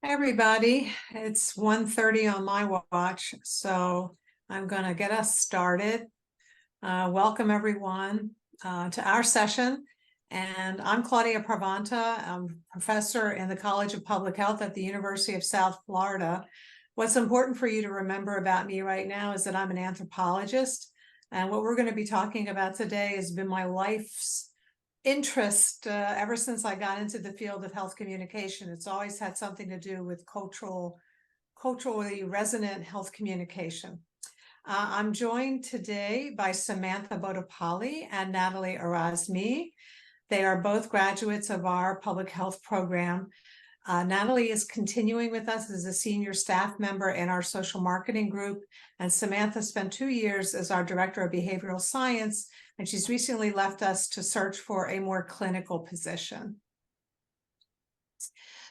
Everybody, it's 1:30 on my watch, so I'm going to get us started. Welcome everyone to our session. And I'm Claudia Parvanta. I'm a professor in the College of Public Health at the University of South Florida. What's important for you to remember about me right now is that I'm an anthropologist. And what we're going to be talking about today has been my life's interest ever since I got into the field of health communication. It's always had something to do with culturally resonant health communication. I'm joined today by Samantha Bodapalli and Natalie Erasmi. They are both graduates of our public health program. Natalie is continuing with us as a senior staff member in our social marketing group, and Samantha spent 2 years as our director of behavioral science, and she's recently left us to search for a more clinical position.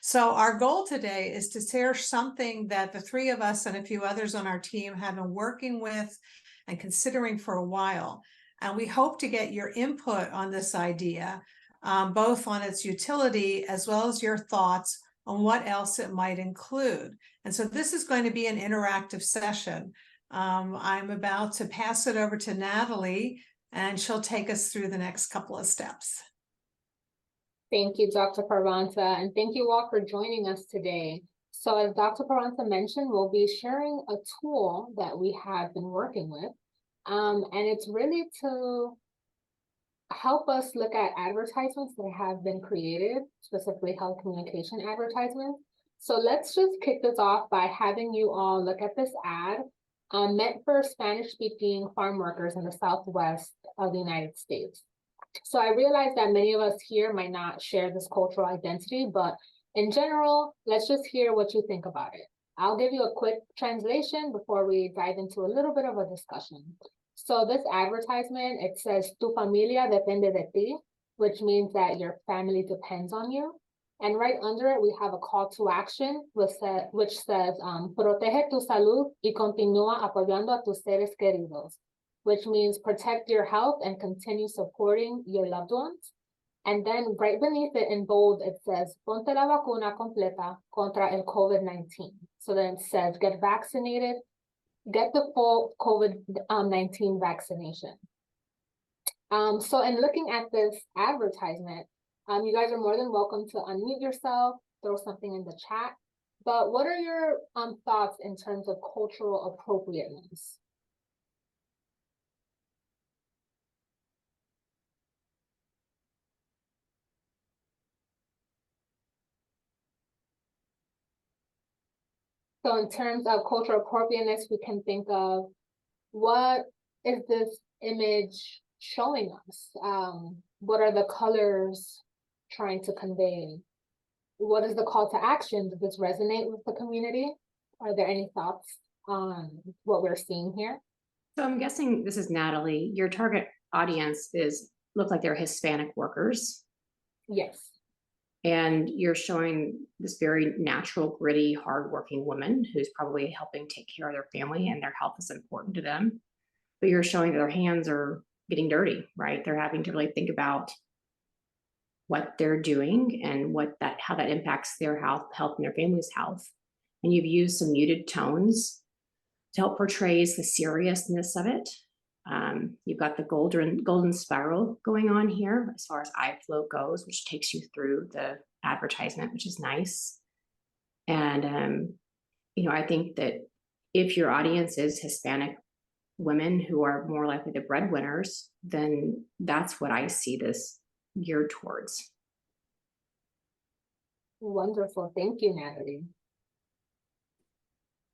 So our goal today is to share something that the three of us and a few others on our team have been working with and considering for a while. And we hope to get your input on this idea, both on its utility as well as your thoughts on what else it might include. And so this is going to be an interactive session. I'm about to pass it over to Natalie, and she'll take us through the next couple of steps. Thank you, Dr. Parvanta, and thank you all for joining us today. So as Dr. Parvanta mentioned, we'll be sharing a tool that we have been working with, and it's really to help us look at advertisements that have been created, specifically health communication advertisements. So let's just kick this off by having you all look at this ad meant for Spanish-speaking farm workers in the Southwest of the United States. So I realize that many of us here might not share this cultural identity, but in general, let's just hear what you think about it. I'll give you a quick translation before we dive into a little bit of a discussion. So this advertisement, it says, "Tu familia depende de ti," which means that your family depends on you. And right under it, we have a call to action, which says, "Protege tu salud y continúa apoyando a tus seres queridos," which means protect your health and continue supporting your loved ones. And then right beneath it in bold, it says, "Ponte la vacuna completa contra el COVID-19. So then it says, get vaccinated, get the full COVID-19 vaccination. So in looking at this advertisement, you guys are more than welcome to unmute yourself, throw something in the chat. But what are your thoughts in terms of cultural appropriateness? So in terms of cultural appropriateness, we can think of, what is this image showing us? What are the colors trying to convey? What is the call to action? Does this resonate with the community? Are there any thoughts on what we're seeing here? So I'm guessing, this is Natalie, your target audience look like they're Hispanic workers. Yes. And you're showing this very natural, gritty, hardworking woman who's probably helping take care of their family, and their health is important to them. But you're showing that their hands are getting dirty, right? They're having to really think about what they're doing and how that impacts their health and their family's health. And you've used some muted tones to help portray the seriousness of it. You've got the golden spiral going on here as far as eye flow goes, which takes you through the advertisement, which is nice. And I think that if your audience is Hispanic women who are more likely the breadwinners, then that's what I see this geared towards. Wonderful. Thank you, Natalie.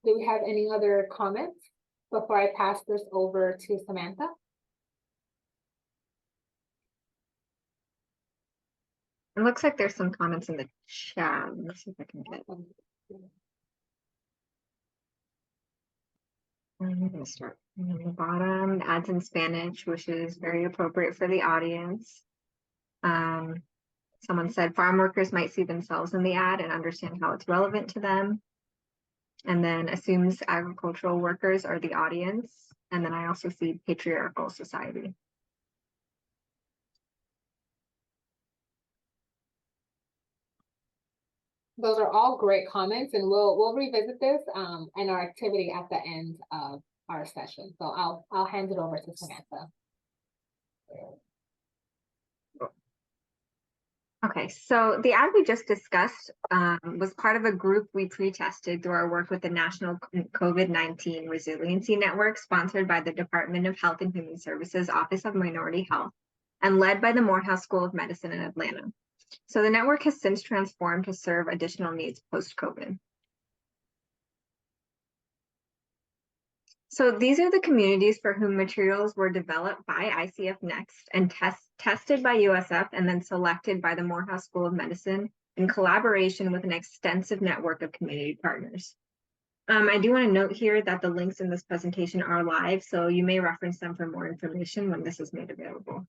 Do we have any other comments before I pass this over to Samantha? It looks like there's some comments in the chat. Let me see if I can get them. I'm going to start on the bottom. Ads in Spanish, which is very appropriate for the audience. Someone said farm workers might see themselves in the ad and understand how it's relevant to them. And then assumes agricultural workers are the audience. And then I also see patriarchal society. Those are all great comments, and we'll revisit this and our activity at the end of our session. So I'll hand it over to Samantha. Okay, so the ad we just discussed was part of a group we pre-tested through our work with the National COVID-19 Resiliency Network, sponsored by the Department of Health and Human Services Office of Minority Health, and led by the Morehouse School of Medicine in Atlanta. So the network has since transformed to serve additional needs post-COVID. So these are the communities for whom materials were developed by ICF Next and tested by USF and then selected by the Morehouse School of Medicine in collaboration with an extensive network of community partners. I do want to note here that the links in this presentation are live, so you may reference them for more information when this is made available.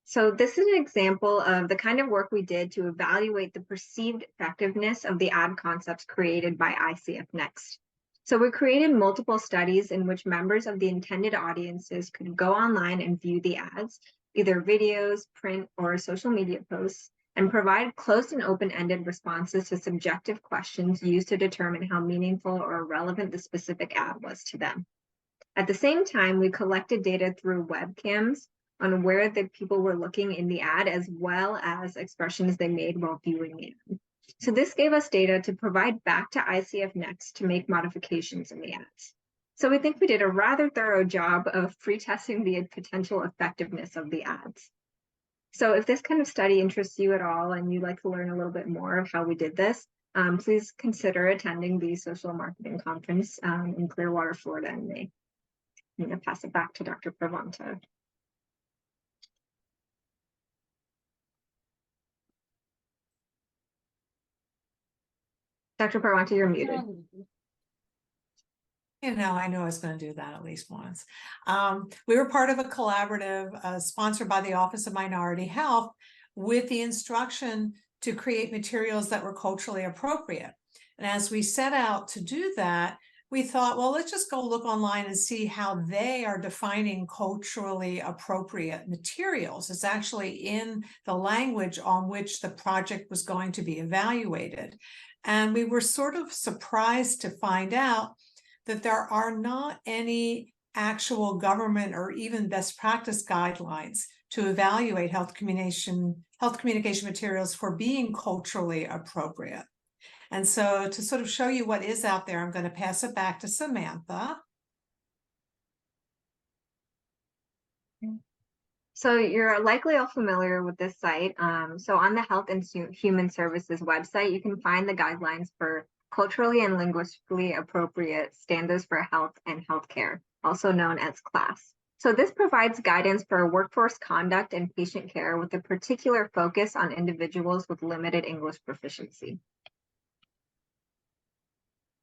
So this is an example of the kind of work we did to evaluate the perceived effectiveness of the ad concepts created by ICF Next. So we created multiple studies in which members of the intended audiences could go online and view the ads, either videos, print, or social media posts, and provide closed and open-ended responses to subjective questions used to determine how meaningful or relevant the specific ad was to them. At the same time, we collected data through webcams on where the people were looking in the ad, as well as expressions they made while viewing it. So this gave us data to provide back to ICF Next to make modifications in the ads. So we think we did a rather thorough job of pre-testing the potential effectiveness of the ads. So if this kind of study interests you at all and you'd like to learn a little bit more of how we did this, please consider attending the Social Marketing Conference in Clearwater, Florida in May. I'm going to pass it back to Dr. Parvanta. Dr. Parvanta, you're muted. You know, I knew I was going to do that at least once. We were part of a collaborative sponsored by the Office of Minority Health with the instruction to create materials that were culturally appropriate. And as we set out to do that, we thought, well, let's just go look online and see how they are defining culturally appropriate materials. It's actually in the language on which the project was going to be evaluated. And we were sort of surprised to find out that there are not any actual government or even best practice guidelines to evaluate health communication materials for being culturally appropriate. And so to sort of show you what is out there, I'm going to pass it back to Samantha. So you're likely all familiar with this site. So on the Health and Human Services website, you can find the guidelines for culturally and linguistically appropriate standards for health and healthcare, also known as CLAS. So this provides guidance for workforce conduct and patient care with a particular focus on individuals with limited English proficiency.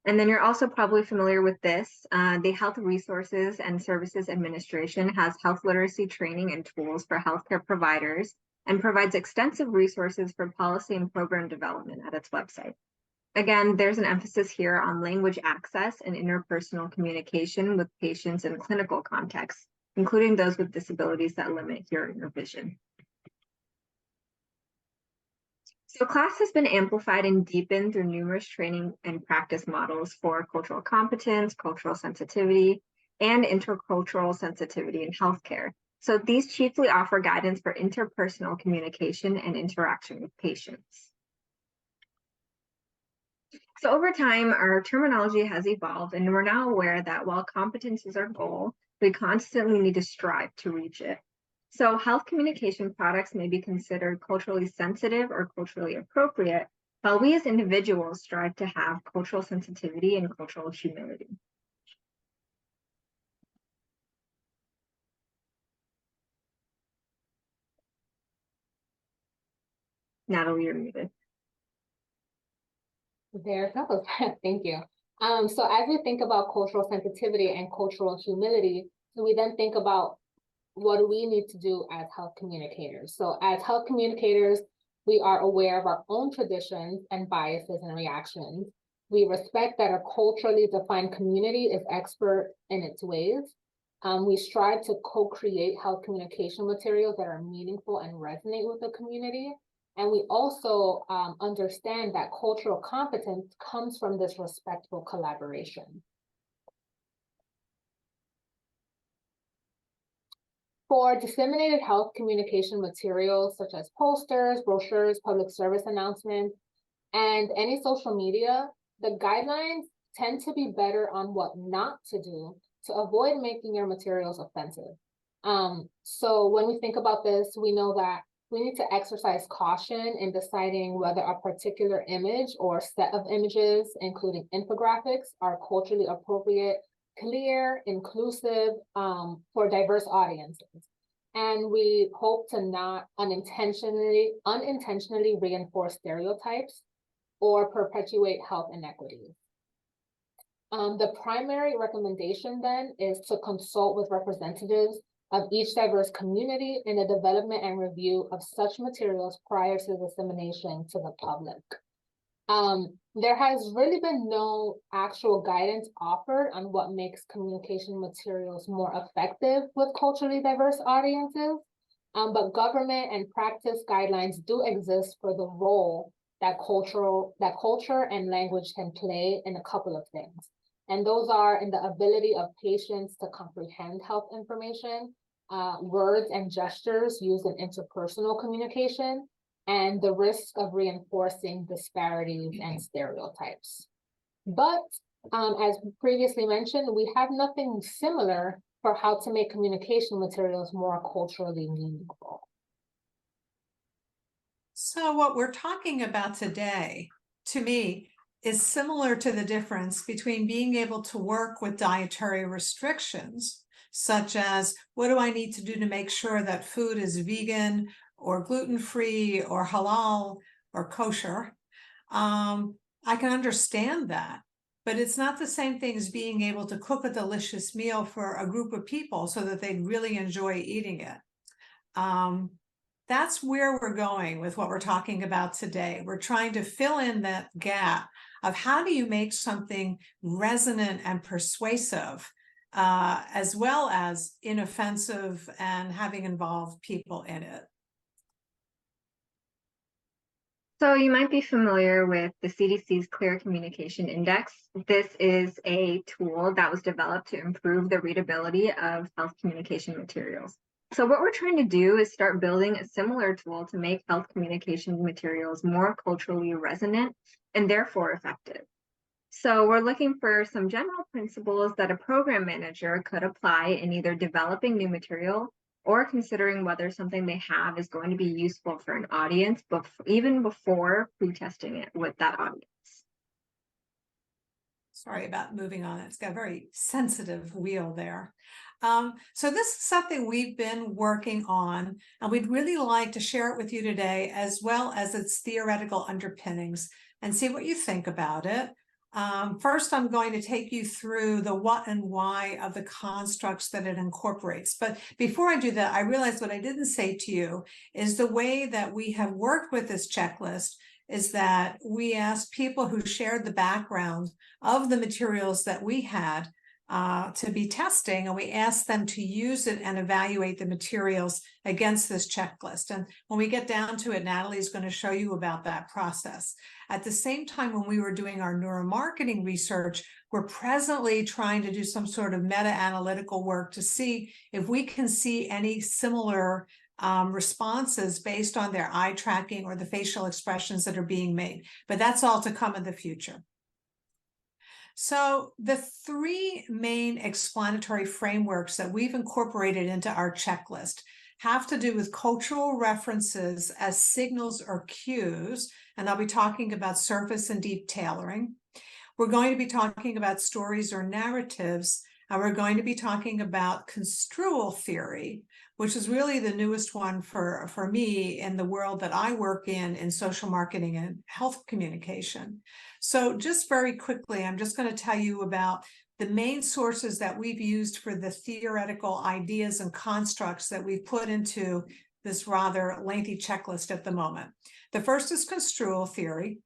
And then you're also probably familiar with this. The Health Resources and Services Administration has health literacy training and tools for healthcare providers and provides extensive resources for policy and program development at its website. Again, there's an emphasis here on language access and interpersonal communication with patients in clinical contexts, including those with disabilities that limit hearing or vision. So CLAS has been amplified and deepened through numerous training and practice models for cultural competence, cultural sensitivity, and intercultural sensitivity in healthcare. So these chiefly offer guidance for interpersonal communication and interaction with patients. So over time, our terminology has evolved, and we're now aware that while competence is our goal, we constantly need to strive to reach it. So health communication products may be considered culturally sensitive or culturally appropriate, while we as individuals strive to have cultural sensitivity and cultural humility. Natalie, you're muted. There it goes. Thank you. So as we think about cultural sensitivity and cultural humility, so we then think about what do we need to do as health communicators? So as health communicators, we are aware of our own traditions and biases and reactions. We respect that a culturally defined community is expert in its ways. We strive to co-create health communication materials that are meaningful and resonate with the community. And we also understand that cultural competence comes from this respectful collaboration. For disseminated health communication materials such as posters, brochures, public service announcements, and any social media, the guidelines tend to be better on what not to do to avoid making your materials offensive. So when we think about this, we know that we need to exercise caution in deciding whether a particular image or set of images, including infographics, are culturally appropriate, clear, inclusive, for diverse audiences. And we hope to not unintentionally reinforce stereotypes or perpetuate health inequities. The primary recommendation then is to consult with representatives of each diverse community in the development and review of such materials prior to dissemination to the public. There has really been no actual guidance offered on what makes communication materials more effective with culturally diverse audiences, but government and practice guidelines do exist for the role that culture and language can play in a couple of things. And those are in the ability of patients to comprehend health information, words and gestures used in interpersonal communication, and the risk of reinforcing disparities and stereotypes. But as previously mentioned, we have nothing similar for how to make communication materials more culturally meaningful. So what we're talking about today, to me, is similar to the difference between being able to work with dietary restrictions, such as what do I need to do to make sure that food is vegan or gluten-free or halal or kosher. I can understand that, but it's not the same thing as being able to cook a delicious meal for a group of people so that they'd really enjoy eating it. That's where we're going with what we're talking about today. We're trying to fill in that gap of how do you make something resonant and persuasive, as well as inoffensive and having involved people in it. So you might be familiar with the CDC's Clear Communication Index. This is a tool that was developed to improve the readability of health communication materials. So what we're trying to do is start building a similar tool to make health communication materials more culturally resonant and therefore effective. So we're looking for some general principles that a program manager could apply in either developing new material or considering whether something they have is going to be useful for an audience, but even before pre-testing it with that audience. Sorry about moving on. It's got a very sensitive wheel there. So this is something we've been working on, and we'd really like to share it with you today, as well as its theoretical underpinnings, and see what you think about it. First, I'm going to take you through the what and why of the constructs that it incorporates. But before I do that, I realized what I didn't say to you is the way that we have worked with this checklist is that we asked people who shared the background of the materials that we had to be testing, and we asked them to use it and evaluate the materials against this checklist. And when we get down to it, Natalie is going to show you about that process. At the same time, when we were doing our neuromarketing research, we're presently trying to do some sort of meta-analytical work to see if we can see any similar responses based on their eye tracking or the facial expressions that are being made. But that's all to come in the future. So the three main explanatory frameworks that we've incorporated into our checklist have to do with cultural references as signals or cues, and I'll be talking about surface and deep tailoring. We're going to be talking about stories or narratives, and we're going to be talking about construal theory, which is really the newest one for me in the world that I work in social marketing and health communication. So just very quickly, I'm just going to tell you about the main sources that we've used for the theoretical ideas and constructs that we've put into this rather lengthy checklist at the moment. The first is construal theory,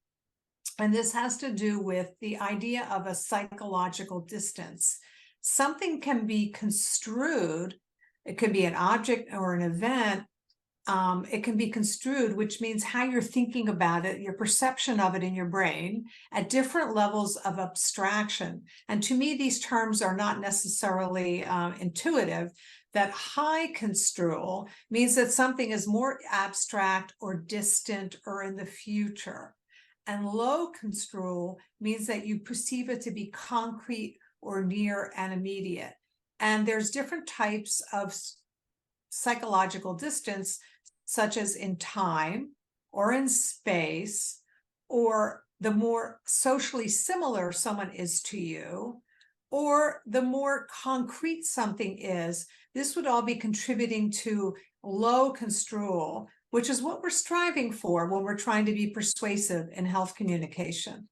and this has to do with the idea of a psychological distance. something can be construed. It could be an object or an event. It can be construed, which means how you're thinking about it, your perception of it in your brain at different levels of abstraction. And to me, these terms are not necessarily intuitive. That high construal means that something is more abstract or distant or in the future. And low construal means that you perceive it to be concrete or near and immediate. And there's different types of psychological distance, such as in time or in space, or the more socially similar someone is to you, or the more concrete something is. This would all be contributing to low construal, which is what we're striving for when we're trying to be persuasive in health communication.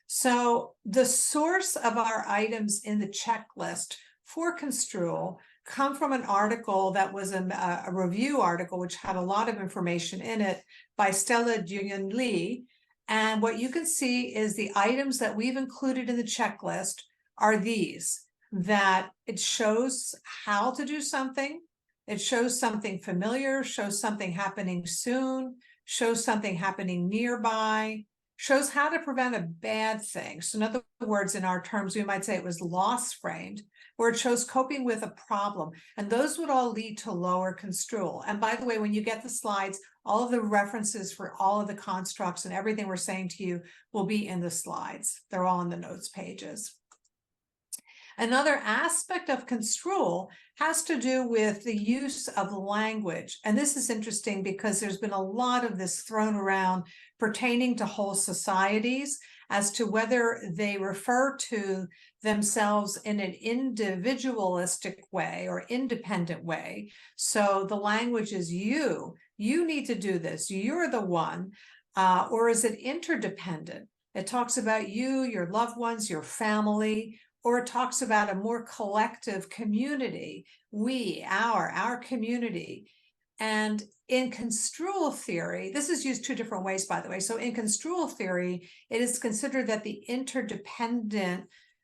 So the source of our items in the checklist for construal come from an article that was a review article, which had a lot of information in it by Stella Junyan Lee. And what you can see is the items that we've included in the checklist are these, that it shows how to do something. It shows something familiar, shows something happening soon, shows something happening nearby, shows how to prevent a bad thing. So in other words, in our terms, we might say it was loss framed, where it shows coping with a problem. And those would all lead to lower construal. And by the way, when you get the slides, all of the references for all of the constructs and everything we're saying to you will be in the slides. They're all in the notes pages. Another aspect of construal has to do with the use of language. And this is interesting because there's been a lot of this thrown around pertaining to whole societies as to whether they refer to themselves in an individualistic way or independent way. So the language is you need to do this, you're the one, or is it interdependent? It talks about you, your loved ones, your family, or it talks about a more collective community, we, our community. And in construal theory, this is used two different ways, by the way. So in construal theory, it is considered that the interdependent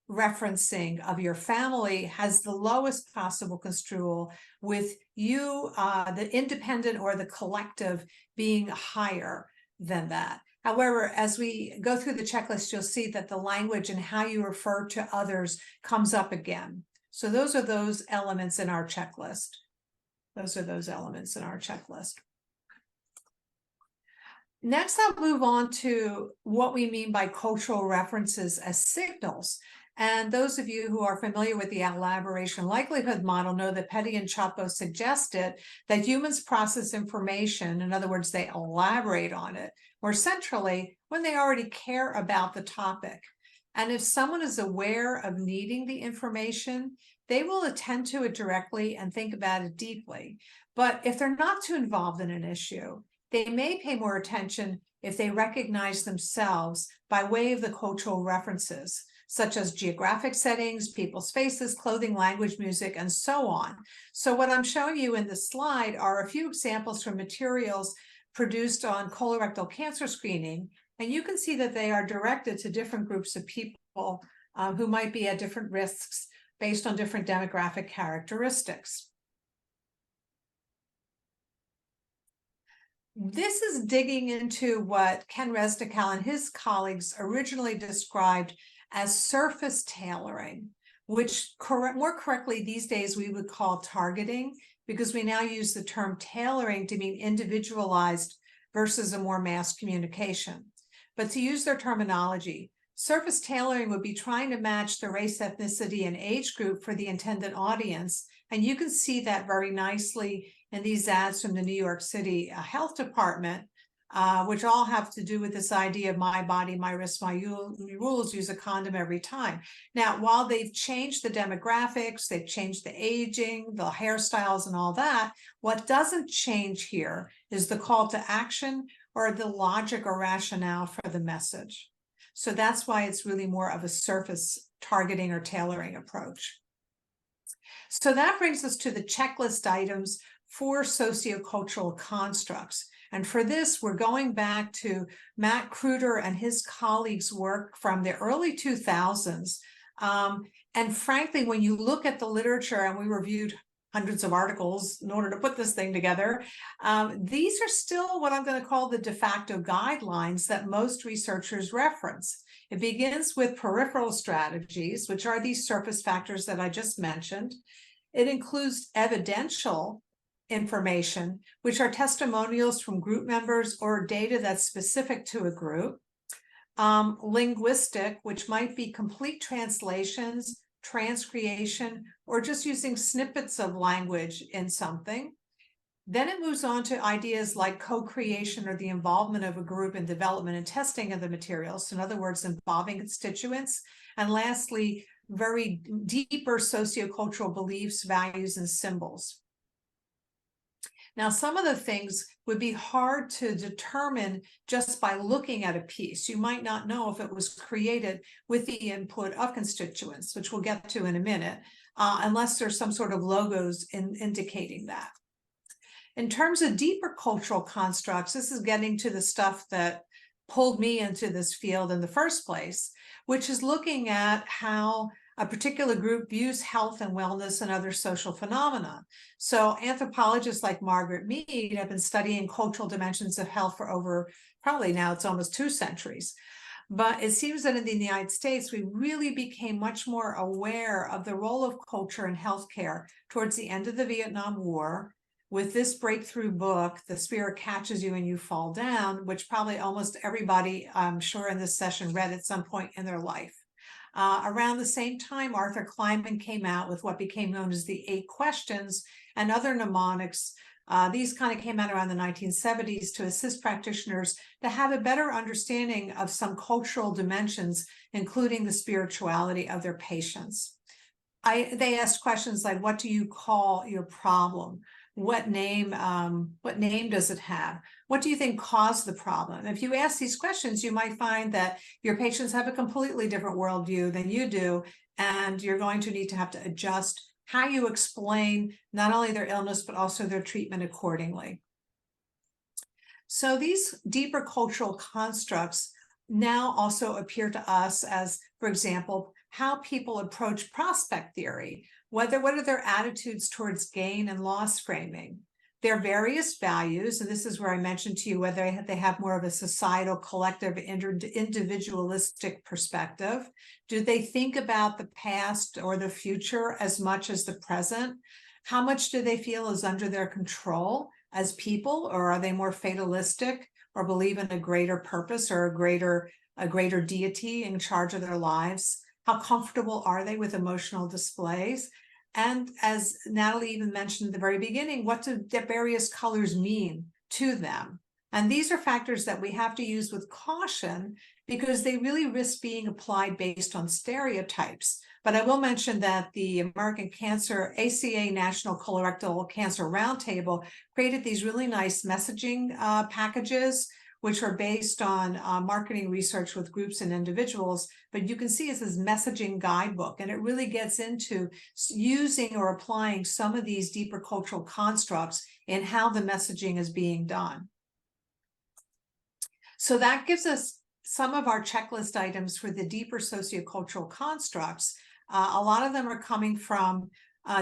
referencing of your family has the lowest possible construal, with you, the independent or the collective, being higher than that. However, as we go through the checklist, you'll see that the language and how you refer to others comes up again. So those are those elements in our checklist. Those are those elements in our checklist. Next, I'll move on to what we mean by cultural references as signals. And those of you who are familiar with the elaboration likelihood model know that Petty and Chapo suggested that humans process information, in other words, they elaborate on it more centrally when they already care about the topic. And if someone is aware of needing the information, they will attend to it directly and think about it deeply. But if they're not too involved in an issue, they may pay more attention if they recognize themselves by way of the cultural references, such as geographic settings, people's faces, clothing, language, music, and so on. So what I'm showing you in the slide are a few examples from materials produced on colorectal cancer screening. And you can see that they are directed to different groups of people who might be at different risks based on different demographic characteristics. This is digging into what Ken Resnick and his colleagues originally described as surface tailoring, which more correctly these days we would call targeting, because we now use the term tailoring to mean individualized versus a more mass communication. But to use their terminology, surface tailoring would be trying to match the race, ethnicity, and age group for the intended audience. And you can see that very nicely in these ads from the New York City Health Department, which all have to do with this idea of my body, my risk, my rules, use a condom every time. Now, while they've changed the demographics, they've changed the aging, the hairstyles, and all that, what doesn't change here is the call to action or the logic or rationale for the message. So that's why it's really more of a surface targeting or tailoring approach. So that brings us to the checklist items for sociocultural constructs. And for this, we're going back to Matt Kruder and his colleagues' work from the early 2000s And frankly, when you look at the literature, and we reviewed hundreds of articles in order to put this thing together, these are still what I'm going to call the de facto guidelines that most researchers reference. It begins with peripheral strategies, which are these surface factors that I just mentioned. It includes evidential information, which are testimonials from group members or data that's specific to a group. Linguistic, which might be complete translations, transcreation, or just using snippets of language in something. Then it moves on to ideas like co-creation or the involvement of a group in development and testing of the materials. In other words, involving constituents. And lastly, very deeper sociocultural beliefs, values, and symbols. Now, some of the things would be hard to determine just by looking at a piece. You might not know if it was created with the input of constituents, which we'll get to in a minute, unless there's some sort of logos indicating that. In terms of deeper cultural constructs, this is getting to the stuff that pulled me into this field in the first place, which is looking at how a particular group views health and wellness and other social phenomena. So anthropologists like Margaret Mead have been studying cultural dimensions of health for over, probably now it's almost 2 centuries. But it seems that in the United States, we really became much more aware of the role of culture in healthcare towards the end of the Vietnam War, with this breakthrough book, The Spirit Catches You and You Fall Down, which probably almost everybody, I'm sure, in this session read at some point in their life. Around the same time, Arthur Kleinman came out with what became known as the 8 Questions and other mnemonics. These kind of came out around the 1970s to assist practitioners to have a better understanding of some cultural dimensions, including the spirituality of their patients. They asked questions like, what do you call your problem? What name does it have? What do you think caused the problem? If you ask these questions, you might find that your patients have a completely different worldview than you do, and you're going to need to have to adjust how you explain not only their illness, but also their treatment accordingly. So these deeper cultural constructs now also appear to us as, for example, how people approach prospect theory. What are their attitudes towards gain and loss framing? Their various values, and this is where I mentioned to you whether they have more of a societal, collective, individualistic perspective. Do they think about the past or the future as much as the present? How much do they feel is under their control as people, or are they more fatalistic or believe in a greater purpose or a greater deity in charge of their lives? How comfortable are they with emotional displays? And as Natalie even mentioned at the very beginning, what do the various colors mean to them? And these are factors that we have to use with caution because they really risk being applied based on stereotypes. But I will mention that the American Cancer ACA National Colorectal Cancer Roundtable created these really nice messaging packages, which are based on marketing research with groups and individuals. But you can see it's this messaging guidebook, and it really gets into using or applying some of these deeper cultural constructs in how the messaging is being done. So that gives us some of our checklist items for the deeper sociocultural constructs. A lot of them are coming from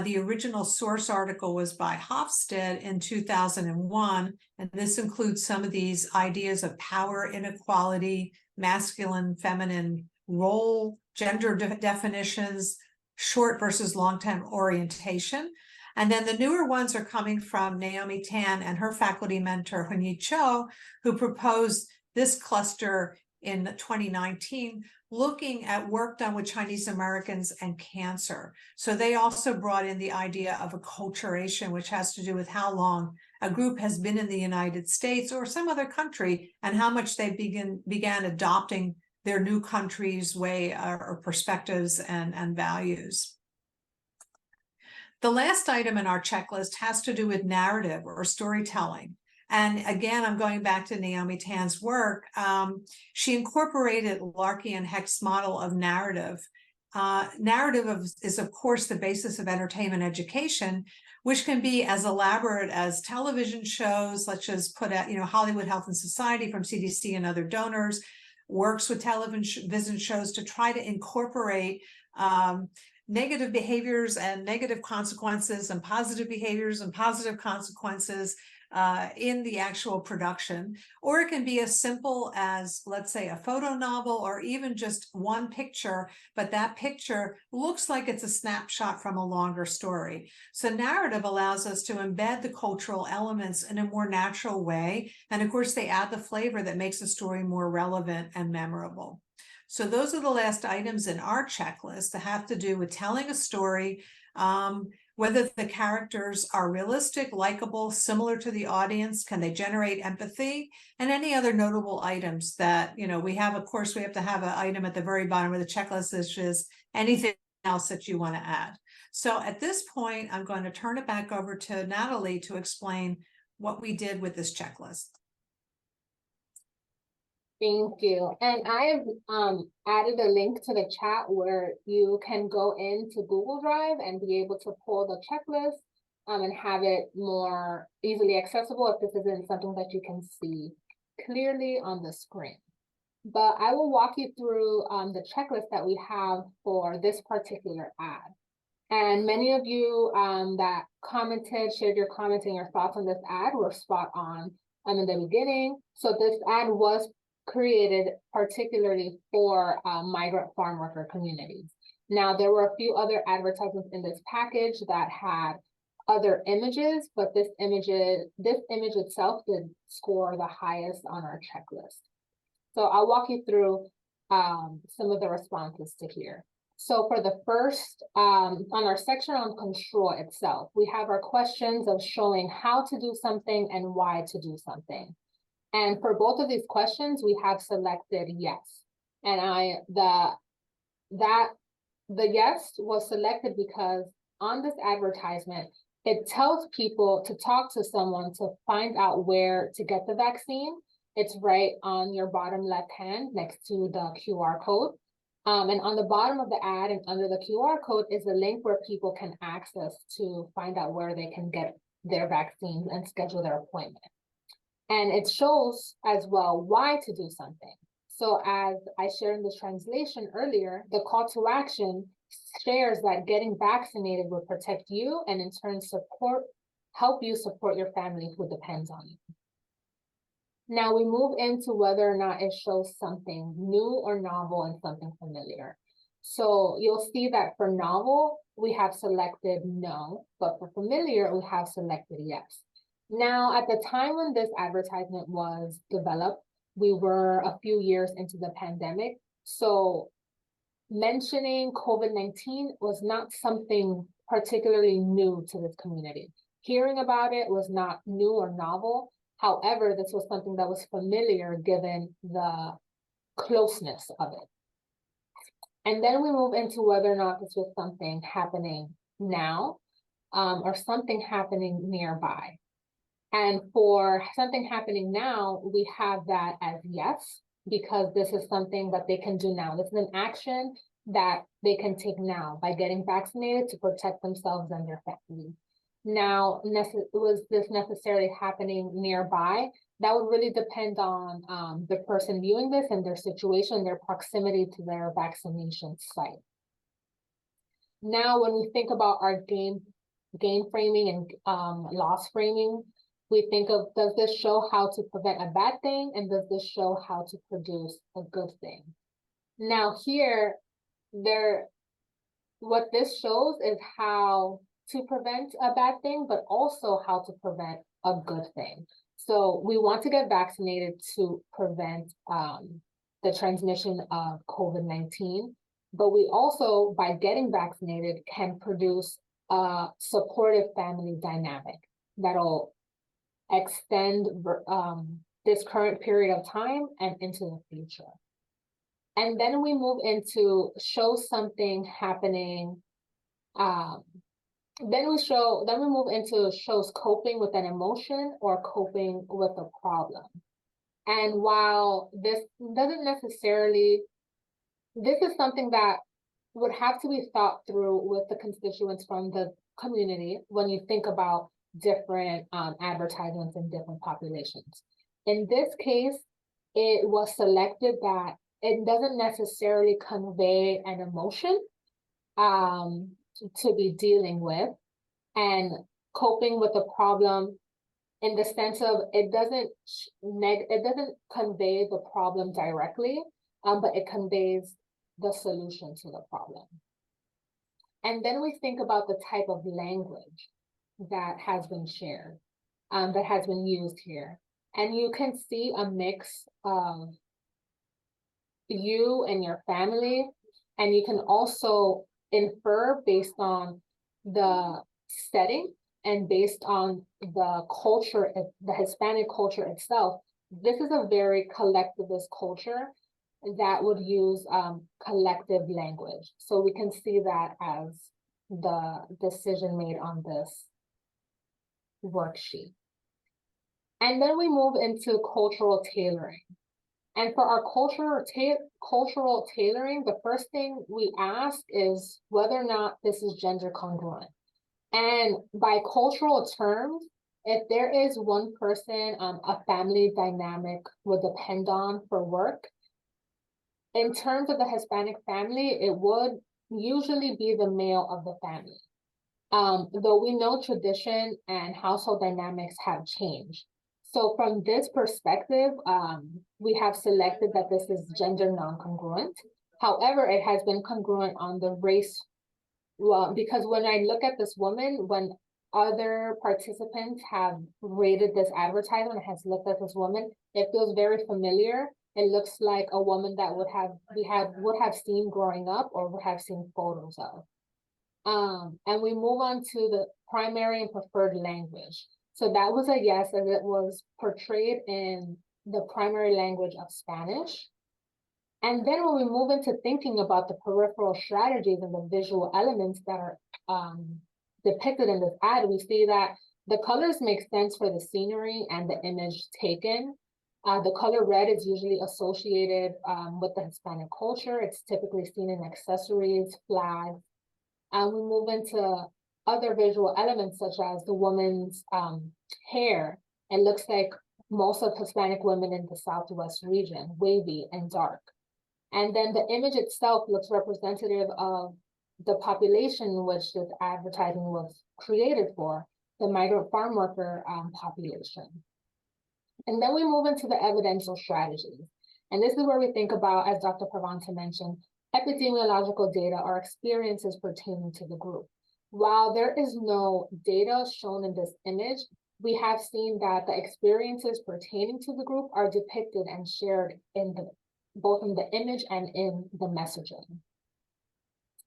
the original source article was by Hofstede in 2001, and this includes some of these ideas of power inequality, masculine, feminine role, gender definitions, short versus long-term orientation. And then the newer ones are coming from Naomi Tan and her faculty mentor, Hunyi Cho, who proposed this cluster in 2019, looking at work done with Chinese Americans and cancer. So they also brought in the idea of acculturation, which has to do with how long a group has been in the United States or some other country and how much they began adopting their new country's way or perspectives and values. The last item in our checklist has to do with narrative or storytelling. And again, I'm going back to Naomi Tan's work. She incorporated Larkian Hecht's model of narrative. Narrative is, of course, the basis of entertainment education, which can be as elaborate as television shows. Let's just put out, Hollywood Health and Society from CDC and other donors works with television shows to try to incorporate negative behaviors and negative consequences and positive behaviors and positive consequences in the actual production. Or it can be as simple as, let's say, a photo novel or even just one picture, but that picture looks like it's a snapshot from a longer story. So narrative allows us to embed the cultural elements in a more natural way. And of course, they add the flavor that makes the story more relevant and memorable. So those are the last items in our checklist that have to do with telling a story, whether the characters are realistic, likable, similar to the audience, can they generate empathy, and any other notable items that, we have. Of course, we have to have an item at the very bottom of the checklist, which is anything else that you want to add. So at this point, I'm going to turn it back over to Natalie to explain what we did with this checklist. Thank you. And I've added a link to the chat where you can go into Google Drive and be able to pull the checklist and have it more easily accessible if this isn't something that you can see clearly on the screen. But I will walk you through the checklist that we have for this particular ad. And many of you that commented, shared your comments and your thoughts on this ad were spot on in the beginning. So this ad was created particularly for migrant farm worker communities. Now, there were a few other advertisements in this package that had other images, but this image itself did score the highest on our checklist. So I'll walk you through some of the responses to here. So for the first, on our section on control itself, we have our questions of showing how to do something and why to do something. And for both of these questions, we have selected yes. And the yes was selected because on this advertisement, it tells people to talk to someone to find out where to get the vaccine. It's right on your bottom left hand next to the QR code. And on the bottom of the ad and under the QR code is a link where people can access to find out where they can get their vaccines and schedule their appointment. And it shows as well why to do something. So as I shared in the translation earlier, the call to action shares that getting vaccinated will protect you and in turn help you support your family who depends on you. Now we move into whether or not it shows something new or novel and something familiar. So you'll see that for novel, we have selected no, but for familiar, we have selected yes. Now, at the time when this advertisement was developed, we were a few years into the pandemic. So mentioning COVID-19 was not something particularly new to this community. Hearing about it was not new or novel. However, this was something that was familiar given the closeness of it. And then we move into whether or not this was something happening now or something happening nearby. And for something happening now, we have that as yes, because this is something that they can do now. This is an action that they can take now by getting vaccinated to protect themselves and their family. Now, was this necessarily happening nearby? That would really depend on the person viewing this and their situation, their proximity to their vaccination site. Now, when we think about our gain framing and loss framing, we think of, does this show how to prevent a bad thing? And does this show how to produce a good thing? Now here, what this shows is how to prevent a bad thing, but also how to prevent a good thing. So we want to get vaccinated to prevent the transmission of COVID-19, but we also, by getting vaccinated, can produce a supportive family dynamic that'll extend this current period of time and into the future. And then we move into show something happening. Then we move into shows coping with an emotion or coping with a problem. And while this doesn't necessarily, this is something that would have to be thought through with the constituents from the community when you think about different advertisements in different populations. In this case, it was selected that it doesn't necessarily convey an emotion, to be dealing with and coping with the problem in the sense of it doesn't convey the problem directly, but it conveys the solution to the problem. And then we think about the type of language that has been shared, that has been used here. And you can see a mix of you and your family, and you can also infer based on the setting and based on the culture, the Hispanic culture itself. This is a very collectivist culture that would use collective language. So we can see that as the decision made on this worksheet. And then we move into cultural tailoring. And for our cultural tailoring, the first thing we ask is whether or not this is gender congruent. And by cultural terms, if there is one person a family dynamic would depend on for work, in terms of the Hispanic family, it would usually be the male of the family. Though we know tradition and household dynamics have changed. So from this perspective, we have selected that this is gender non-congruent. However, it has been congruent on the race. Well, because when I look at this woman, when other participants have rated this advertisement, has looked at this woman, it feels very familiar. It looks like a woman that would have seen growing up or would have seen photos of. And we move on to the primary and preferred language. So that was a yes, as it was portrayed in the primary language of Spanish. And then when we move into thinking about the peripheral strategies and the visual elements that are depicted in this ad, we see that the colors make sense for the scenery and the image taken. The color red is usually associated with the Hispanic culture. It's typically seen in accessories, flags. And we move into other visual elements such as the woman's hair. It looks like most of Hispanic women in the Southwest region, wavy and dark. And then the image itself looks representative of the population which this advertising was created for, the migrant farm worker population. And then we move into the evidential strategies. And this is where we think about, as Dr. Parvanta mentioned, epidemiological data or experiences pertaining to the group. While there is no data shown in this image, we have seen that the experiences pertaining to the group are depicted and shared in both in the image and in the messaging.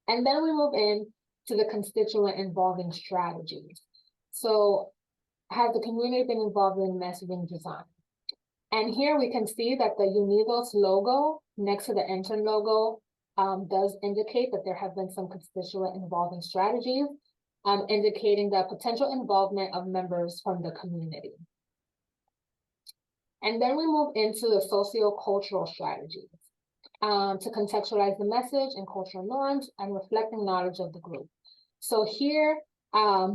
And then we move in to the constituent involving strategies. So has the community been involved in messaging design? And here we can see that the Unidos logo next to the intern logo does indicate that there have been some constituent involving strategies, indicating the potential involvement of members from the community. And then we move into the socio-cultural strategies to contextualize the message and cultural norms and reflecting knowledge of the group. So here,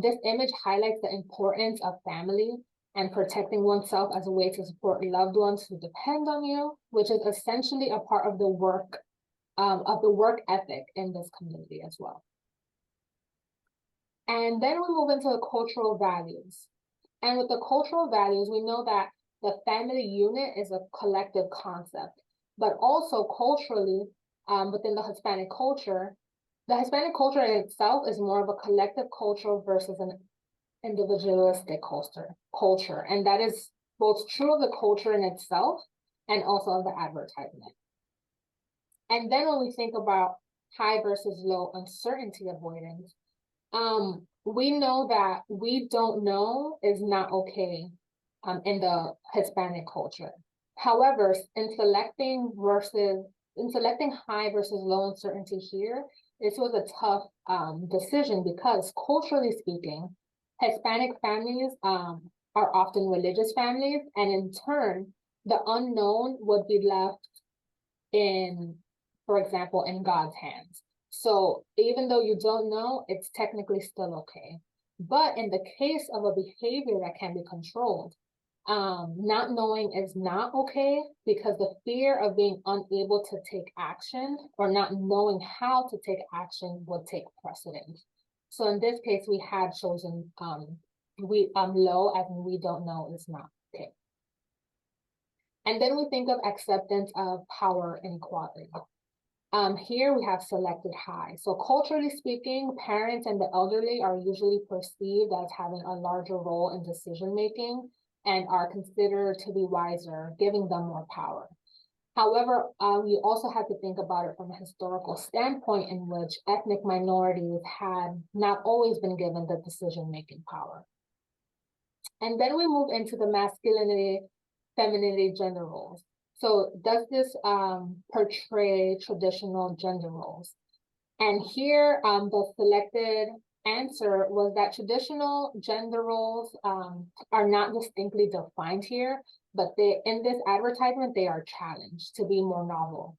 this image highlights the importance of family and protecting oneself as a way to support loved ones who depend on you, which is essentially a part of the work ethic in this community as well. And then we move into the cultural values. And with the cultural values, we know that the family unit is a collective concept, but also culturally, within the Hispanic culture in itself is more of a collective culture versus an individualistic culture. And that is both true of the culture in itself and also of the advertisement. And then when we think about high versus low uncertainty avoidance, we know that we don't know is not okay in the Hispanic culture. However, in selecting high versus low uncertainty here, this was a tough decision because culturally speaking, Hispanic families are often religious families, and in turn, the unknown would be left in, for example, in God's hands. So even though you don't know, it's technically still okay. But in the case of a behavior that can be controlled, Not knowing is not okay because the fear of being unable to take action or not knowing how to take action would take precedence. So in this case, we had chosen low as in we don't know is not okay. And then we think of acceptance of power inequality. Here we have selected high. So culturally speaking, parents and the elderly are usually perceived as having a larger role in decision making and are considered to be wiser, giving them more power. However, you also have to think about it from a historical standpoint in which ethnic minorities had not always been given the decision-making power. And then we move into the masculinity, femininity, gender roles. So does this portray traditional gender roles? And here, the selected answer was that traditional gender roles are not distinctly defined here, but in this advertisement, they are challenged to be more novel.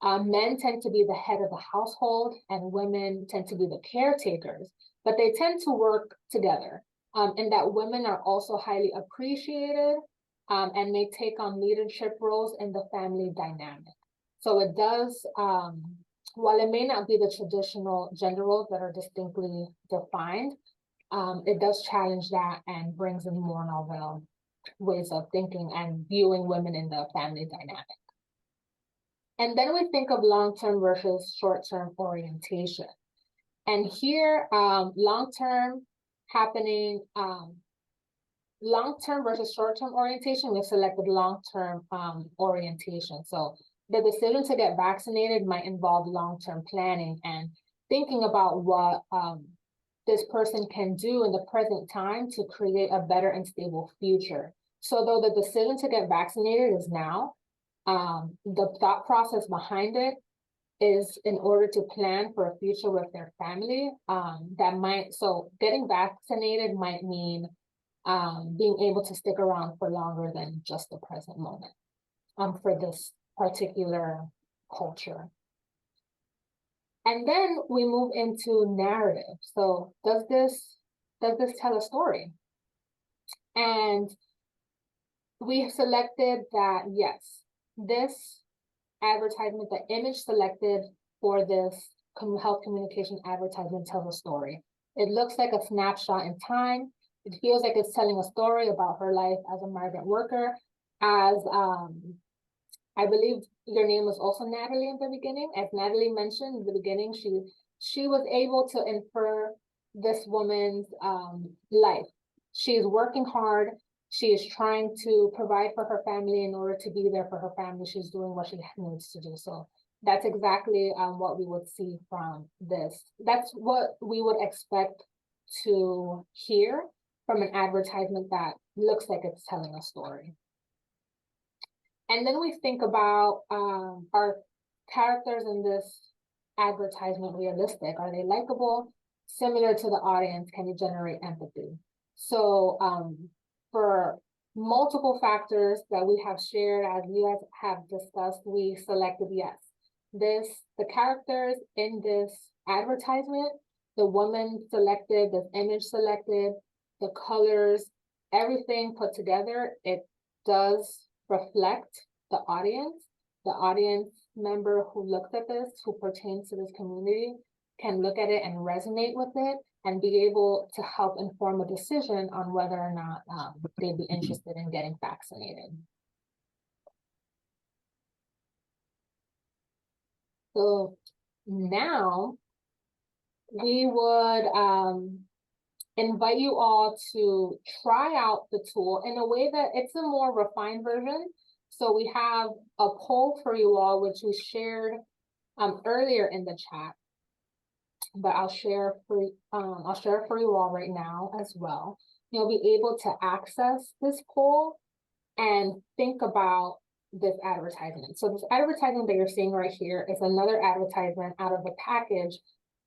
Men tend to be the head of the household and women tend to be the caretakers, but they tend to work together. And that women are also highly appreciated and may take on leadership roles in the family dynamic. So it does, while it may not be the traditional gender roles that are distinctly defined, it does challenge that and brings in more novel ways of thinking and viewing women in the family dynamic. And then we think of long-term versus short-term orientation. And here, long-term versus short-term orientation, we've selected long-term orientation. So the decision to get vaccinated might involve long-term planning and thinking about what this person can do in the present time to create a better and stable future. So though the decision to get vaccinated is now, the thought process behind it is in order to plan for a future with their family. So getting vaccinated might mean being able to stick around for longer than just the present moment for this particular culture. And then we move into narrative. So does this tell a story? And we selected that, yes, this advertisement, the image selected for this health communication advertisement tells a story. It looks like a snapshot in time. It feels like it's telling a story about her life as a migrant worker. As I believe your name was also Natalie in the beginning. As Natalie mentioned in the beginning, she was able to infer this woman's life. She is working hard. She is trying to provide for her family in order to be there for her family. She's doing what she needs to do. So that's exactly what we would see from this. That's what we would expect to hear from an advertisement that looks like it's telling a story. And then we think about, are characters in this advertisement realistic? Are they likable? Similar to the audience, can you generate empathy? So for multiple factors that we have shared, as you guys have discussed, we selected yes. The characters in this advertisement, the woman selected, the image selected, the colors, everything put together, it does reflect the audience member who looks at this, who pertains to this community, can look at it and resonate with it and be able to help inform a decision on whether or not they'd be interested in getting vaccinated. So now we would invite you all to try out the tool in a way that it's a more refined version. So we have a poll for you all, which we shared earlier in the chat, but I'll share for you all right now as well. You'll be able to access this poll and think about this advertisement. So this advertisement that you're seeing right here is another advertisement out of the package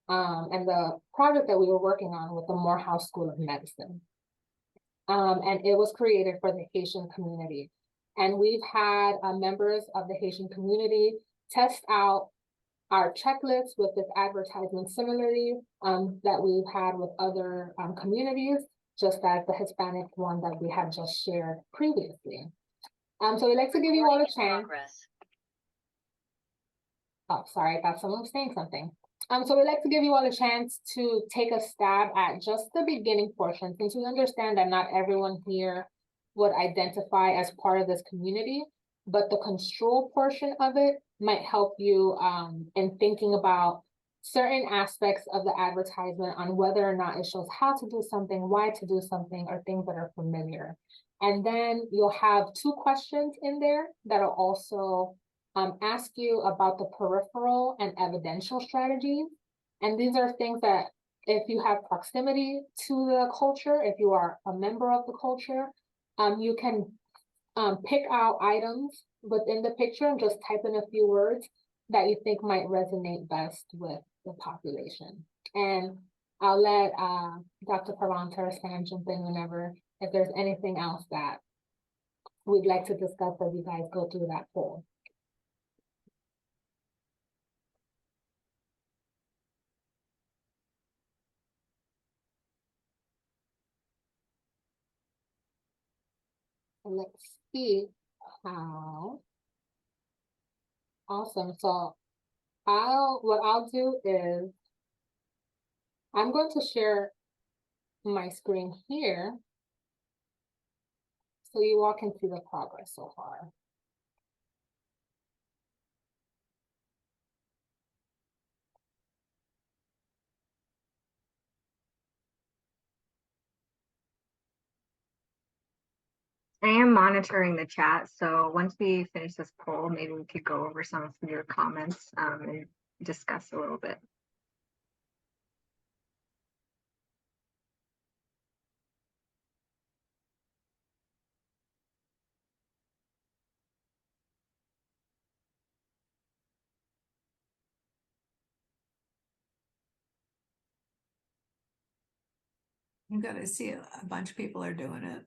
and the project that we were working on with the Morehouse School of Medicine. And it was created for the Haitian community. And we've had members of the Haitian community test out our checklists with this advertisement similarly that we've had with other communities. just as the Hispanic one that we had just shared previously. So we'd like to give you all a chance. Oh, sorry, I thought someone was saying something. So we'd like to give you all a chance to take a stab at just the beginning portion, since we understand that not everyone here would identify as part of this community, but the construal portion of it might help you in thinking about certain aspects of the advertisement on whether or not it shows how to do something, why to do something, or things that are familiar. And then you'll have 2 questions in there that'll also ask you about the peripheral and evidential strategies. And these are things that if you have proximity to the culture, if you are a member of the culture, you can pick out items within the picture and just type in a few words that you think might resonate best with the population. And I'll let Dr. Parvanta or Sam jump in whenever, if there's anything else that we'd like to discuss as you guys go through that poll. And let's see how. Awesome. So what I'll do is I'm going to share my screen here so you all can see the progress so far. I am monitoring the chat, so once we finish this poll, maybe we could go over some of your comments and discuss a little bit. I'm gonna see a bunch of people are doing it.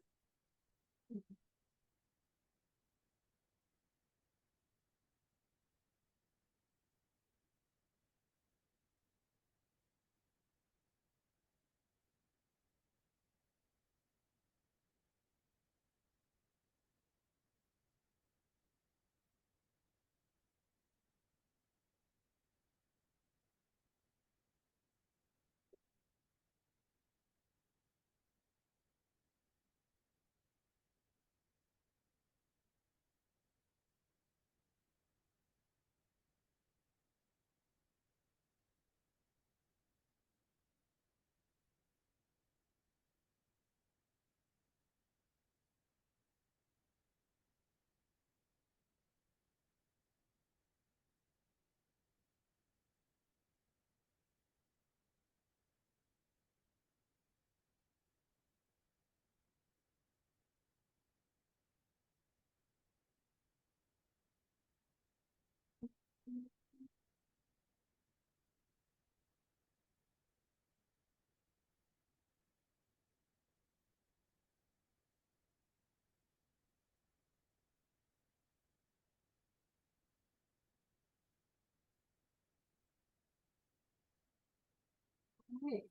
Right.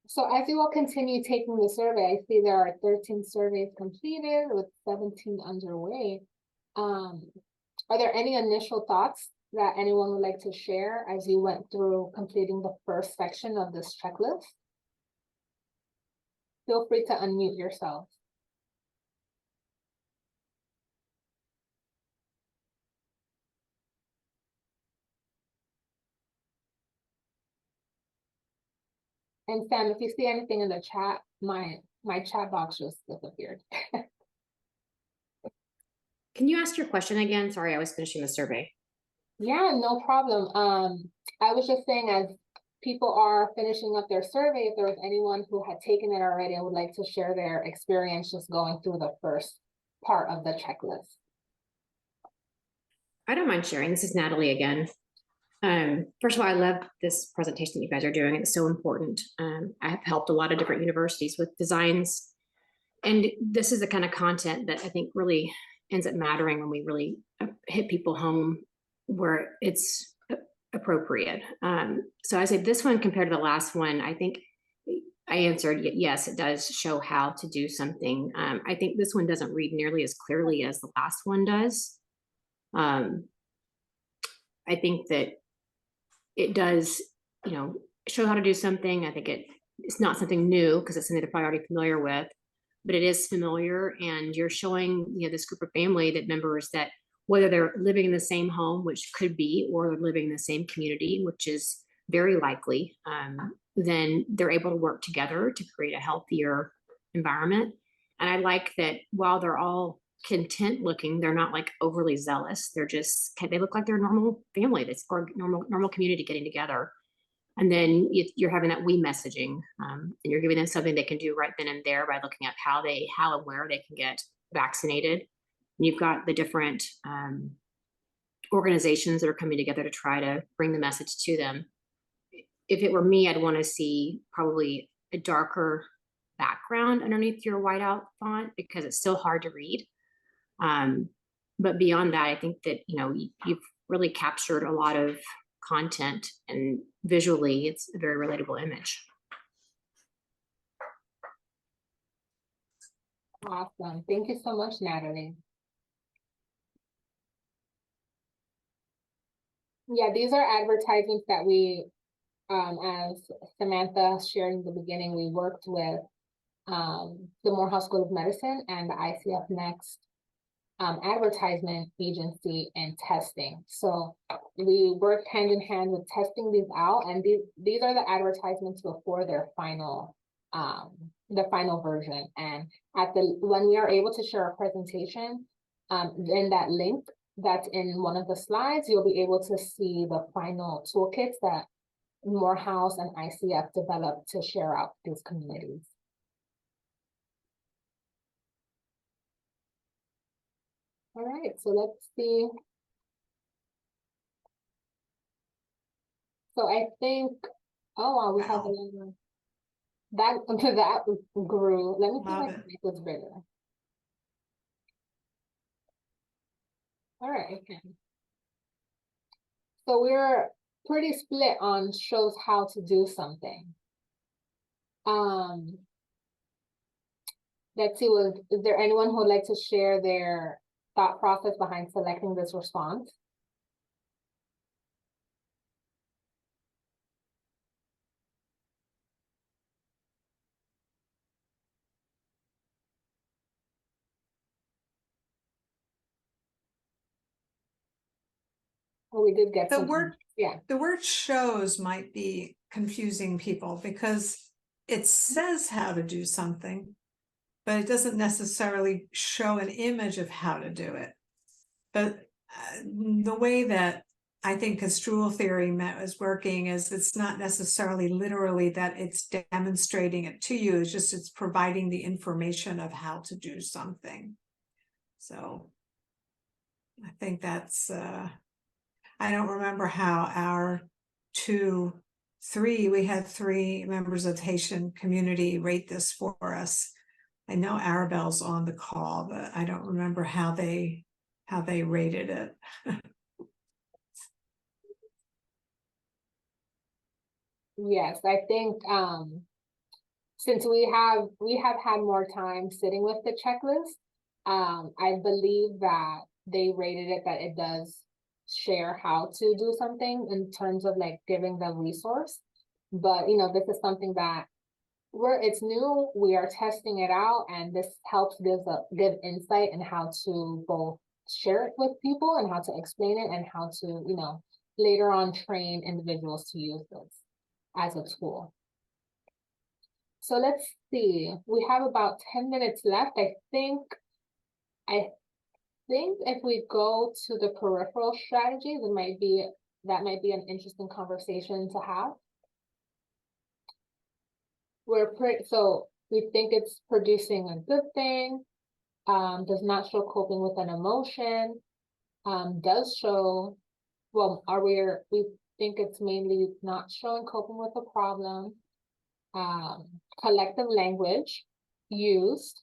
So as you all continue taking the survey, I see there are 13 surveys completed with 17 underway. Are there any initial thoughts that anyone would like to share as you went through completing the first section of this checklist? Feel free to unmute yourself. And Sam, if you see anything in the chat, my chat box just disappeared. Can you ask your question again? Sorry, I was finishing the survey. Yeah, no problem. I was just saying, as people are finishing up their survey, if there was anyone who had taken it already and would like to share their experience just going through the first part of the checklist. I don't mind sharing. This is Natalie again. First of all, I love this presentation that you guys are doing. It's so important. I have helped a lot of different universities with designs, and this is the kind of content that I think really ends up mattering when we really hit people home where it's appropriate. So I say this one compared to the last one, I think I answered, yes, it does show how to do something. I think this one doesn't read nearly as clearly as the last one does. I think that it does, show how to do something. I think it's not something new because it's something they're probably already familiar with, but it is familiar, and you're showing, this group of family that members that whether they're living in the same home, which could be, or they're living in the same community, which is very likely, then they're able to work together to create a healthier environment. And I like that while they're all content looking, they're not like overly zealous. They look like they're a normal family or normal community getting together. And then you're having that we messaging, and you're giving them something they can do right then and there by looking at how and where they can get vaccinated. And you've got the different organizations that are coming together to try to bring the message to them. If it were me, I'd want to see probably a darker background underneath your whiteout font because it's still hard to read. But beyond that, I think that, you've really captured a lot of content, and visually it's a very relatable image. Awesome. Thank you so much, Natalie. Yeah, these are advertisements that we, as Samantha shared in the beginning, we worked with the Morehouse School of Medicine and the ICF Next advertisement agency and testing. So we worked hand in hand with testing these out, and these are the advertisements before their final the final version. And when we are able to share a presentation, in that link that's in one of the slides, you'll be able to see the final toolkits that Morehouse and ICF developed to share out these communities. All right, so let's see. So I think, oh wow, we have a little, that grew. Let me see if I can make this bigger. All right, okay. So we're pretty split on shows how to do something. Let's see, is there anyone who would like to share their thought process behind selecting this response? Well, we did get The some. word, yeah. The word shows might be confusing people because it says how to do something, but it doesn't necessarily show an image of how to do it. But the way that I think construal theory is working is it's not necessarily literally that it's demonstrating it to you, it's providing the information of how to do something. So I think that's, I don't remember how we had 3 members of the Haitian community rate this for us. I know Arabelle's on the call, but I don't remember how they rated it. Yes, I think since we have had more time sitting with the checklist, I believe that they rated it that it does share how to do something in terms of like giving the resource. But this is something that it's new, we are testing it out, and this helps give insight in how to both share it with people and how to explain it and how to, later on train individuals to use this as a tool. So let's see, we have about 10 minutes left. I think if we go to the peripheral strategies, that might be an interesting conversation to have. So we think it's producing a good thing, does not show coping with an emotion, does show, well, we think it's mainly not showing coping with a problem, collective language used.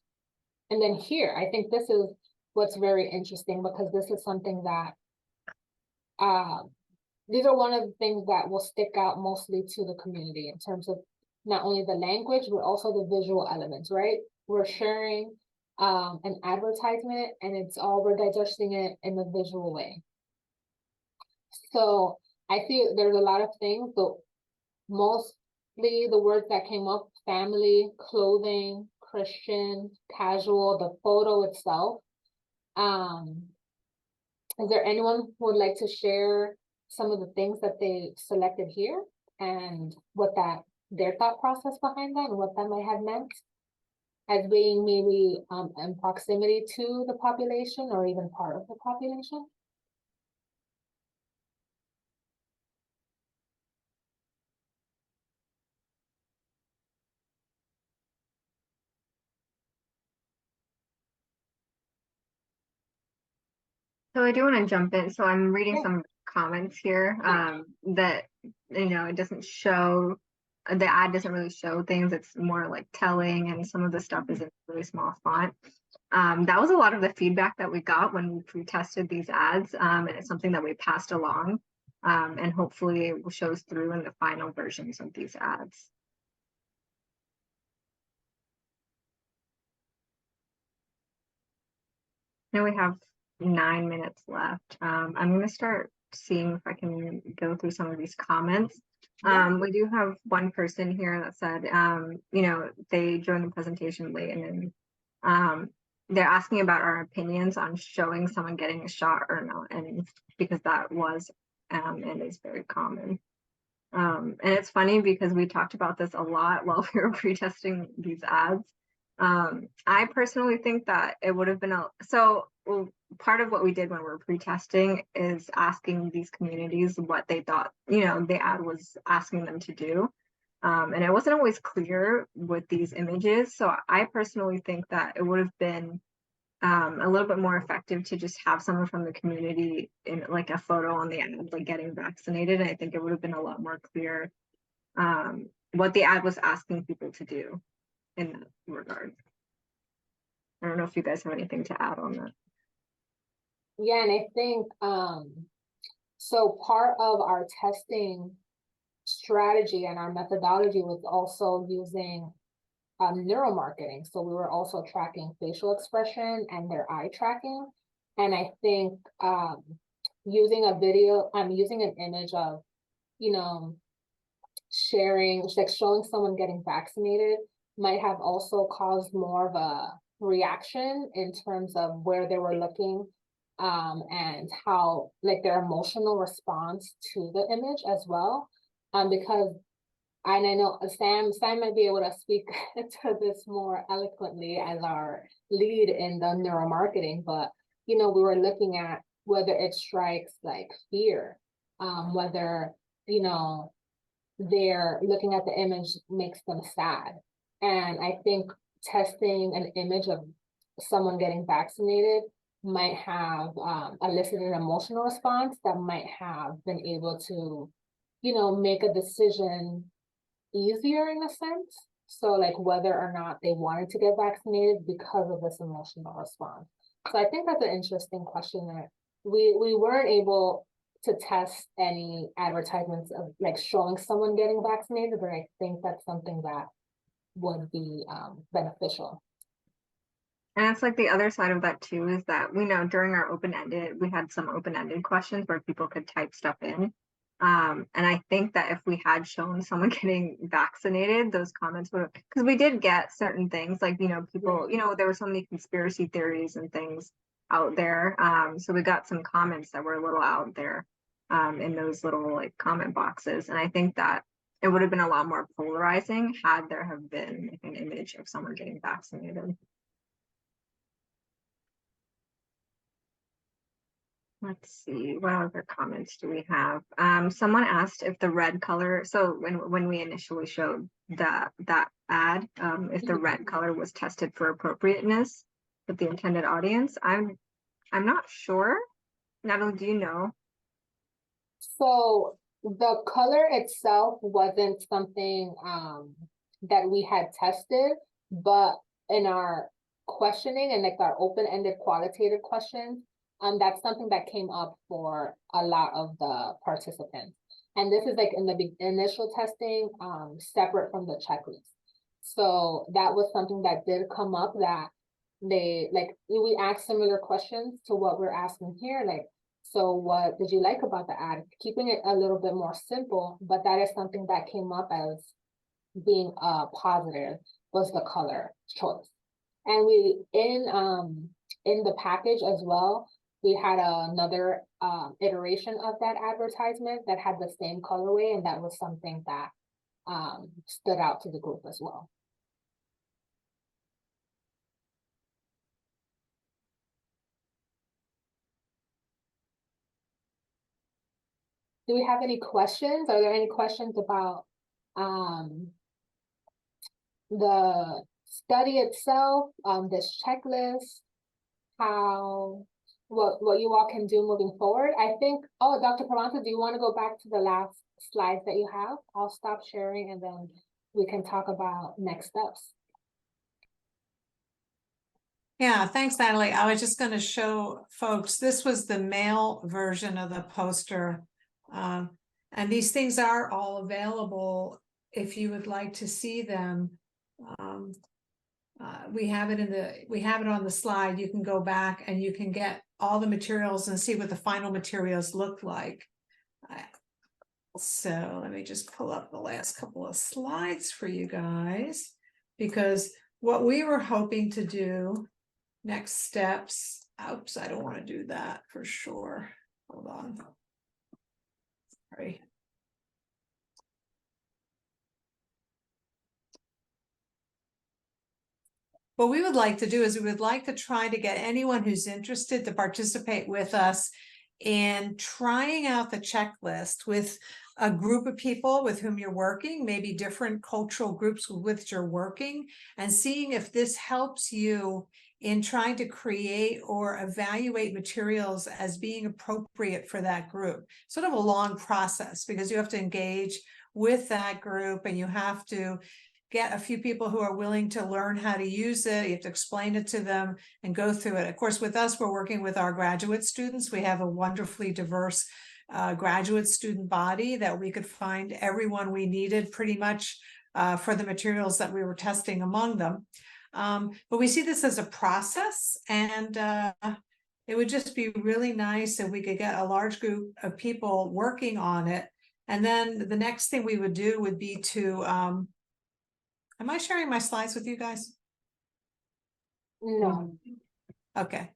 And then here, I think this is what's very interesting, because this is something that, these are one of the things that will stick out mostly to the community in terms of not only the language, but also the visual elements, right? We're sharing an advertisement, and we're digesting it in a visual way. So I feel there's a lot of things, but mostly the words that came up: family, clothing, Christian, casual, the photo itself. Is there anyone who would like to share some of the things that they selected here and what their thought process behind that and what that might have meant as being maybe in proximity to the population or even part of the population? So I do want to jump in. So I'm reading Yeah. some comments here that, it doesn't show, the ad doesn't really show things. It's more like telling, and some of the stuff is in really small font. That was a lot of the feedback that we got when we pre-tested these ads, and it's something that we passed along, and hopefully it shows through in the final versions of these ads. Now we have 9 minutes left. I'm going to start seeing if I can go through some of these comments. Yeah. We do have one person here that said, they joined the presentation late, and then they're asking about our opinions on showing someone getting a shot or not, and because that was and is very common. And it's funny because we talked about this a lot while we were pre-testing these ads. I personally think that it would have been part of what we did when we were pre-testing is asking these communities what they thought, the ad was asking them to do. And it wasn't always clear with these images. So I personally think that it would have been a little bit more effective to just have someone from the community in like a photo on the ad, like getting vaccinated. And I think it would have been a lot more clear what the ad was asking people to do in that regard. I don't know if you guys have anything to add on that. Yeah, and I think so part of our testing strategy and our methodology was also using neuromarketing. So we were also tracking facial expression and their eye tracking. And I think using a video, I'm using an image of, sharing, like showing someone getting vaccinated might have also caused more of a reaction in terms of where they were looking and how like their emotional response to the image as well. Because and I know Sam might be able to speak to this more eloquently as our lead in the neuromarketing, but we were looking at whether it strikes like fear, whether they're looking at the image makes them sad. And I think testing an image of someone getting vaccinated might have elicited an emotional response that might have been able to, make a decision easier in a sense. So like whether or not they wanted to get vaccinated because of this emotional response. So I think that's an interesting question that we weren't able to test any advertisements of like showing someone getting vaccinated, but I think that's something that would be beneficial. And it's like the other side of that too is that we know during our open-ended, we had some open-ended questions where people could type stuff in. And I think that if we had shown someone getting vaccinated, those comments would have, because we did get certain things like, people, there were so many conspiracy theories and things out there. So we got some comments that were a little out there in those little like comment boxes. And I think that it would have been a lot more polarizing had there have been like an image of someone getting vaccinated. Let's see, what other comments do we have? Someone asked if the red color, so when we initially showed that ad, if the red color was tested for appropriateness with the intended audience. I'm not sure. Natalie, do you know? So the color itself wasn't something that we had tested, but in our questioning and like our open-ended qualitative questions, That's something that came up for a lot of the participants. And this is like in the initial testing, separate from the checklist. So that was something that did come up, that we asked similar questions to what we're asking here. Like, so what did you like about the ad? Keeping it a little bit more simple, but that is something that came up as being positive, was the color choice. And we, in the package as well, we had another iteration of that advertisement that had the same colorway, and that was something that stood out to the group as well. Do we have any questions? Are there any questions about the study itself, this checklist, what you all can do moving forward? I think, oh, Dr. Parvanta, do you want to go back to the last slides that you have? I'll stop sharing and then we can talk about next steps. Yeah, thanks, Natalie. I was just going to show folks, this was the male version of the poster. And these things are all available if you would like to see them. We have it on the slide. You can go back and you can get all the materials and see what the final materials look like. So let me just pull up the last couple of slides for you guys, because what we were hoping to do, next steps, oops, I don't want to do that for sure. Hold on. Sorry. What we would like to do is we would like to try to get anyone who's interested to participate with us in trying out the checklist with a group of people with whom you're working, maybe different cultural groups with which you're working, and seeing if this helps you in trying to create or evaluate materials as being appropriate for that group. Sort of a long process, because you have to engage with that group and you have to get a few people who are willing to learn how to use it. You have to explain it to them and go through it. Of course, with us, we're working with our graduate students. We have a wonderfully diverse graduate student body that we could find everyone we needed pretty much for the materials that we were testing among them. But we see this as a process, and it would just be really nice if we could get a large group of people working on it. And then the next thing we would do would be to, am I sharing my slides with you guys? No. Okay.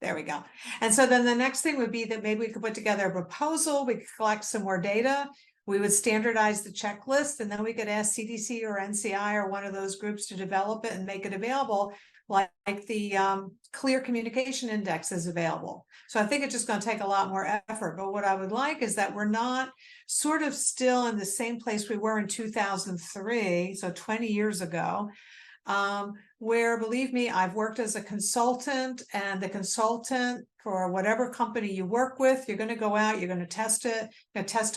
There we go. And so then the next thing would be that maybe we could put together a proposal, we could collect some more data, we would standardize the checklist, and then we could ask CDC or NCI or one of those groups to develop it and make it available, like the Clear Communication Index is available. So I think it's just going to take a lot more effort. But what I would like is that we're not sort of still in the same place we were in 2003, so 20 years ago, where, believe me, I've worked as a consultant, and the consultant for whatever company you work with, you're going to go out, you're going to test it,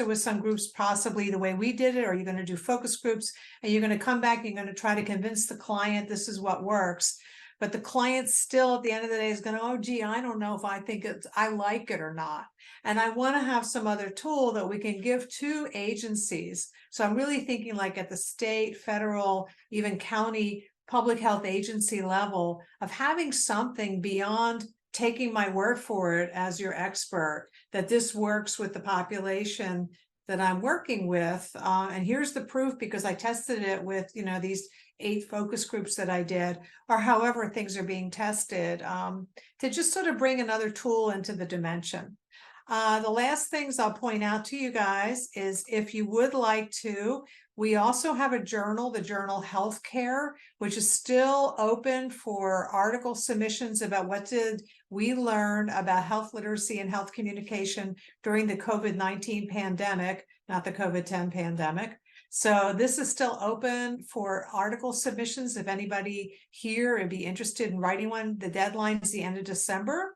with some groups, possibly the way we did it, or you're going to do focus groups, and you're going to come back, you're going to try to convince the client this is what works. But the client still at the end of the day is going, oh, gee, I don't know if I like it or not. And I want to have some other tool that we can give to agencies. So I'm really thinking like at the state, federal, even county public health agency level, of having something beyond taking my word for it as your expert, that this works with the population that I'm working with. And here's the proof, because I tested it with, these 8 focus groups that I did, or however things are being tested, to just sort of bring another tool into the dimension. The last things I'll point out to you guys is, if you would like to, we also have a journal, the journal Healthcare, which is still open for article submissions about what did we learn about health literacy and health communication during the COVID-19 pandemic, not the COVID-10 pandemic. So this is still open for article submissions. If anybody here would be interested in writing one, the deadline is the end of December.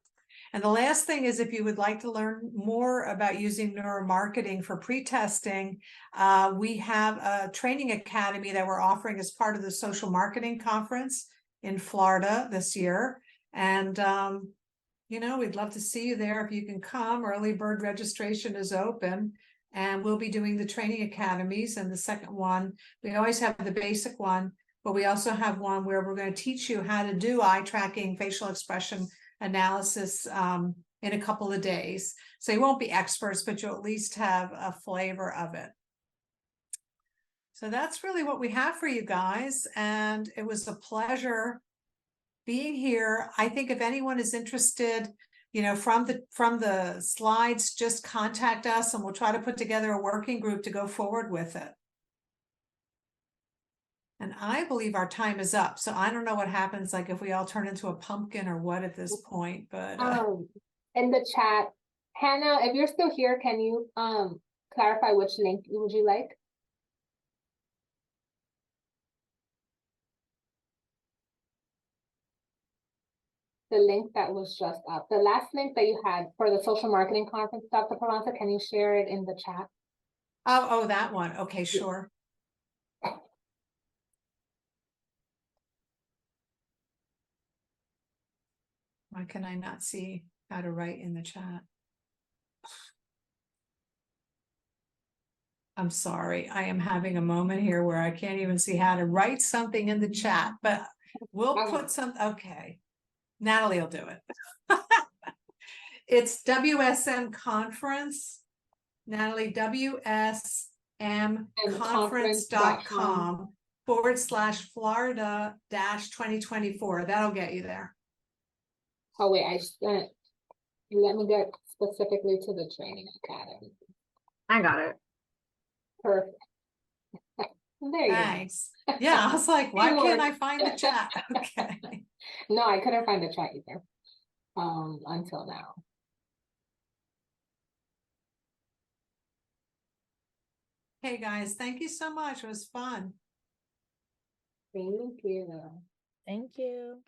And the last thing is, if you would like to learn more about using neuromarketing for pre-testing, we have a training academy that we're offering as part of the Social Marketing Conference in Florida this year. And, you know, we'd love to see you there if you can come. Early bird registration is open. And we'll be doing the training academies. And the second one, we always have the basic one, but we also have one where we're going to teach you how to do eye tracking, facial expression analysis in a couple of days. So you won't be experts, but you'll at least have a flavor of it. So that's really what we have for you guys. And it was a pleasure being here. I think if anyone is interested, you know, from the slides, just contact us and we'll try to put together a working group to go forward with it. And I believe our time is up. So I don't know what happens, like if we all turn into a pumpkin or what at this point, but in the chat, Hannah, if you're still here, can you clarify which link would you like? The link that was just up, the last link that you had for the social marketing conference, Dr. Paranza, can you share it in the chat? oh, that one. Okay, sure. Why can I not see how to write in the chat? I'm sorry. I am having a moment here where I can't even see how to write something in the chat, but we'll put some, okay. Natalie will do it. It's WSM conference, Natalie, WSMconference.com/Florida-2024. That'll get you there. Oh wait, I just let me get specifically to the training academy. I got it. Perfect. There you Thanks. Yeah, I was like, why It can't worked. I find the chat? Okay. go. No, I couldn't find the chat either. Until now. Hey guys, thank you so much. It was fun. Thank you. Thank you.